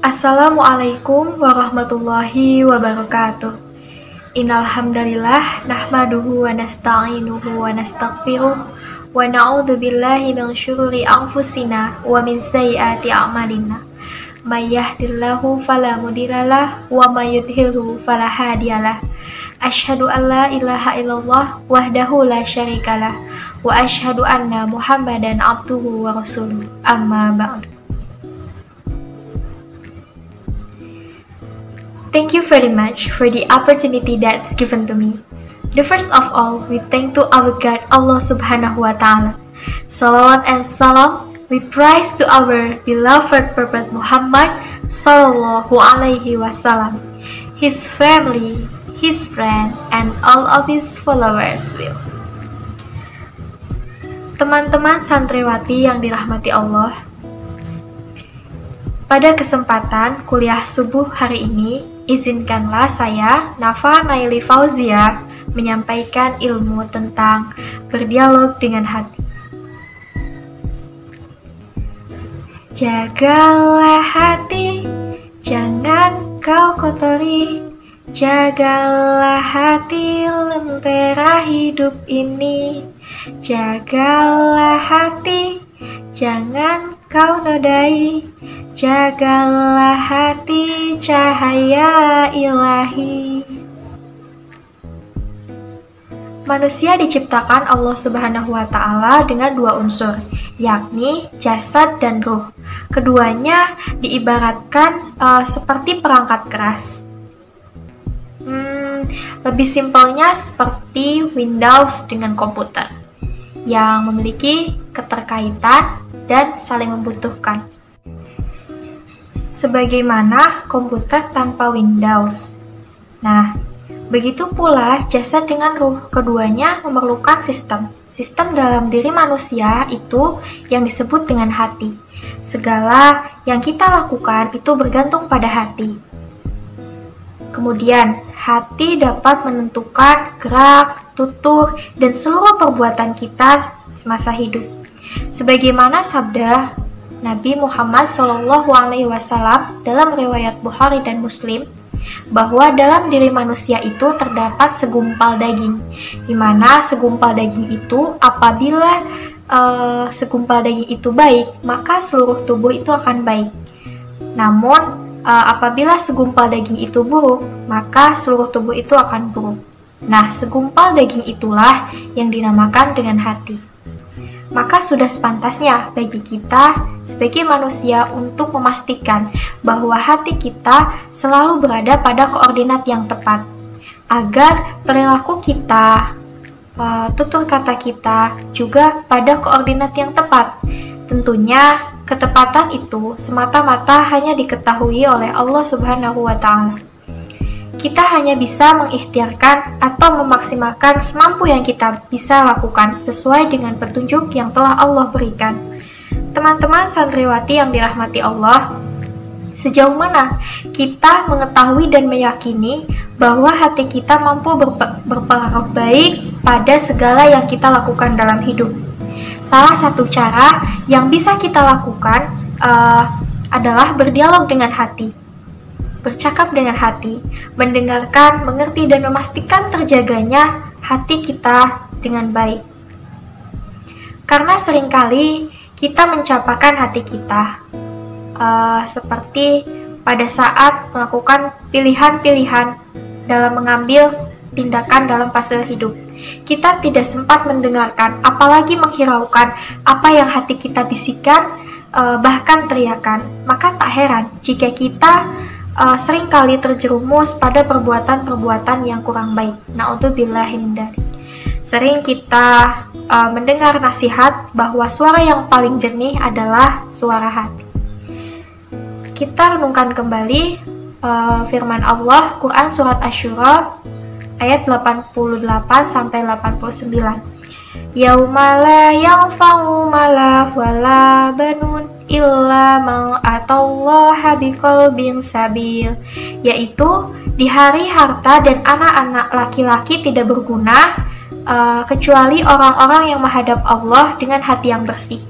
Assalamualaikum warahmatullahi wabarakatuh. Innal hamdalillah nahmaduhu wa nasta'inuhu wa nastaghfiruh wa na'udzu billahi min syururi anfusina wa min sayyiati a'malina. May yahdihillahu fala mudhillalah wa may yudhlilhu fala hadiyalah. Asyhadu an la ilaha illallah wahdahu la syarikalah wa asyhadu anna Muhammadan abduhu wa rasuluh. Amma ba'du. Thank you very much for the opportunity that's given to me. The first of all, we thank to our God Allah Subhanahu wa Ta'ala. Salawat and salam we praise to our beloved Prophet Muhammad Sallallahu Alaihi Wasallam, his family, his friend, and all of his followers will. Teman-teman santriwati yang dirahmati Allah, pada kesempatan kuliah subuh hari ini, izinkanlah saya, Nafa Naili Fauzia, menyampaikan ilmu tentang berdialog dengan hati. Jagalah hati, jangan kau kotori. Jagalah hati, lentera hidup ini. Jagalah hati, jangan kau nodai. Jagalah hati, cahaya ilahi. Manusia diciptakan Allah Subhanahu wa Ta'ala dengan dua unsur, yakni jasad dan ruh. Keduanya diibaratkan seperti perangkat keras. Lebih simpelnya seperti Windows dengan komputer yang memiliki keterkaitan dan saling membutuhkan. Sebagaimana komputer tanpa Windows. Nah, begitu pula jasad dengan ruh, keduanya memerlukan sistem. Sistem dalam diri manusia itu yang disebut dengan hati. Segala yang kita lakukan itu bergantung pada hati. Kemudian, hati dapat menentukan gerak, tutur, dan seluruh perbuatan kita semasa hidup. Sebagaimana sabda Nabi Muhammad SAW dalam riwayat Bukhari dan Muslim, bahwa dalam diri manusia itu terdapat segumpal daging, di mana segumpal daging itu apabila segumpal daging itu baik, maka seluruh tubuh itu akan baik. Namun apabila segumpal daging itu buruk, maka seluruh tubuh itu akan buruk. Nah, segumpal daging itulah yang dinamakan dengan hati. Maka sudah sepantasnya bagi kita sebagai manusia untuk memastikan bahwa hati kita selalu berada pada koordinat yang tepat, agar perilaku kita, tutur kata kita juga pada koordinat yang tepat. Tentunya ketepatan itu semata-mata hanya diketahui oleh Allah Subhanahu wa Ta'ala. Kita hanya bisa mengikhtiarkan atau memaksimalkan semampu yang kita bisa lakukan sesuai dengan petunjuk yang telah Allah berikan. Teman-teman santriwati yang dirahmati Allah, sejauh mana kita mengetahui dan meyakini bahwa hati kita mampu berpengaruh baik pada segala yang kita lakukan dalam hidup? Salah satu cara yang bisa kita lakukan adalah berdialog dengan hati. Bercakap dengan hati, mendengarkan, mengerti, dan memastikan terjaganya hati kita dengan baik. Karena seringkali kita mencapakan hati kita, seperti pada saat melakukan pilihan-pilihan dalam mengambil tindakan dalam fase hidup. Kita tidak sempat mendengarkan, apalagi menghiraukan apa yang hati kita bisikan, bahkan teriakan. Maka tak heran jika kita seringkali terjerumus pada perbuatan-perbuatan yang kurang baik. Na'udzubillahi min dzalik. Sering kita mendengar nasihat bahwa suara yang paling jernih adalah suara hati. Kita renungkan kembali firman Allah, Quran Surat Asy-Syura ayat 88-89. Yauma la yanfa'u malun wala banun illa man atallaha biqalbin sabil, yaitu di hari harta dan anak-anak laki-laki tidak berguna kecuali orang-orang yang menghadap Allah dengan hati yang bersih.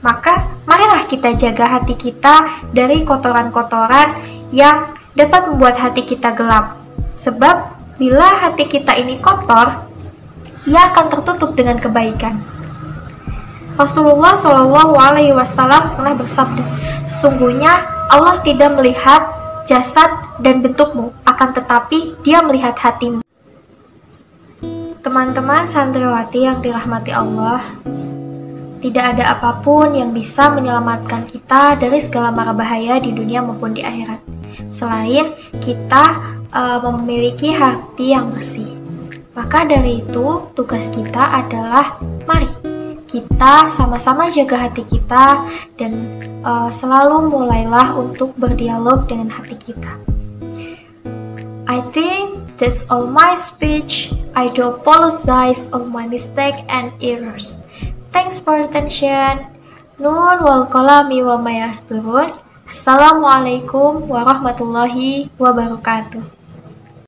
Maka marilah kita jaga hati kita dari kotoran-kotoran yang dapat membuat hati kita gelap. Sebab bila hati kita ini kotor, ia akan tertutup dengan kebaikan. Rasulullah Shallallahu Alaihi Wasallam pernah bersabda, sesungguhnya Allah tidak melihat jasad dan bentukmu, akan tetapi Dia melihat hatimu. Teman-teman santriwati yang dirahmati Allah, tidak ada apapun yang bisa menyelamatkan kita dari segala mara bahaya di dunia maupun di akhirat, selain kita memiliki hati yang bersih. Maka dari itu, tugas kita adalah mari kita sama-sama jaga hati kita dan selalu mulailah untuk berdialog dengan hati kita. I think that's all my speech. I do apologize of my mistake and errors. Thanks for attention. Nun wal qalami wa ma yasturun. Assalamualaikum warahmatullahi wabarakatuh.